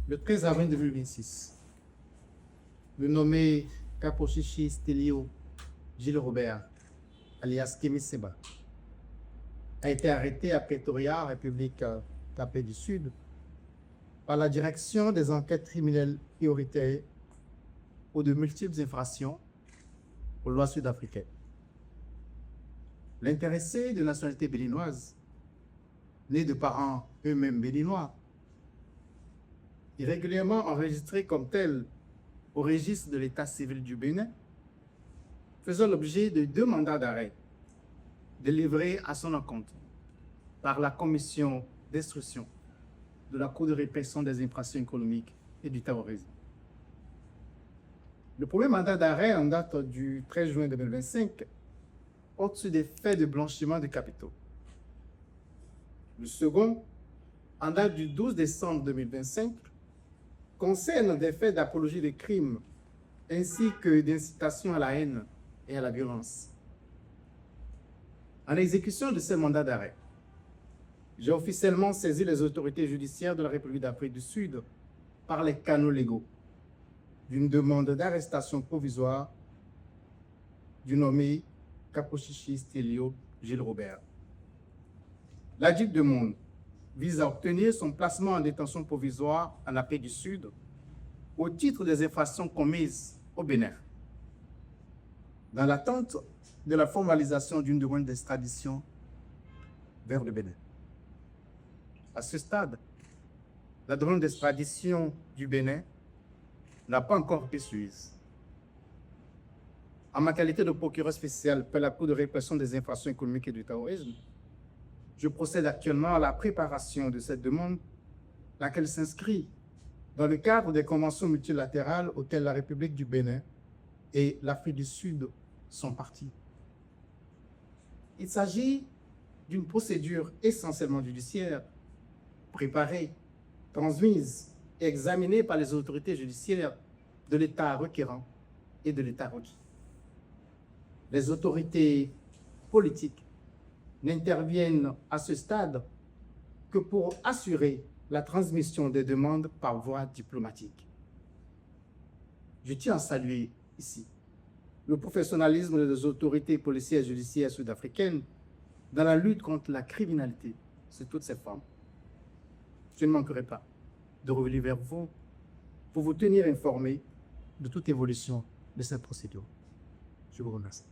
Le 13 avril 2026, le nommé Kaposhishi Stelio Gilles Robert, alias Kémy Séba, a été arrêté à Pretoria, République d'Afrique du Sud, par la direction des enquêtes criminelles prioritaires pour de multiples infractions aux lois sud-africaines. L'intéressé de nationalité béninoise, né de parents eux-mêmes béninois, est régulièrement enregistré comme tel au registre de l'état civil du Bénin, faisant l'objet de 2 mandats d'arrêt délivrés à son encontre par la commission d'instruction de la Cour de répression des infractions économiques et du terrorisme. Le premier mandat d'arrêt en date du 13 juin 2025 porte sur des faits de blanchiment de capitaux. Le second, en date du 12 décembre 2025, concerne des faits d'apologie des crimes ainsi que d'incitation à la haine et à la violence. En exécution de ces mandats d'arrêt, j'ai officiellement saisi les autorités judiciaires de la République d'Afrique du Sud par les canaux légaux d'une demande d'arrestation provisoire du nommé Kaposhishi Stelio Gilles Robert. Ladite demande vise à obtenir son placement en détention provisoire en Afrique du Sud au titre des infractions commises au Bénin, dans l'attente de la formalisation d'une demande d'extradition vers le Bénin. À ce stade, la demande d'extradition du Bénin n'a pas encore été suivie. En ma qualité de procureur spécial pour la Cour de répression des infractions économiques et du terrorisme, je procède actuellement à la préparation de cette demande, laquelle s'inscrit dans le cadre des conventions multilatérales auxquelles la République du Bénin et l'Afrique du Sud sont parties. Il s'agit d'une procédure essentiellement judiciaire, préparée, transmise et examinée par les autorités judiciaires de l'État requérant et de l'État requis. Les autorités politiques n'interviennent à ce stade que pour assurer la transmission des demandes par voie diplomatique. Je tiens à saluer ici le professionnalisme des autorités policières et judiciaires sud-africaines dans la lutte contre la criminalité sous toutes ses formes. Je ne manquerai pas de revenir vers vous pour vous tenir informé de toute évolution de cette procédure. Je vous remercie.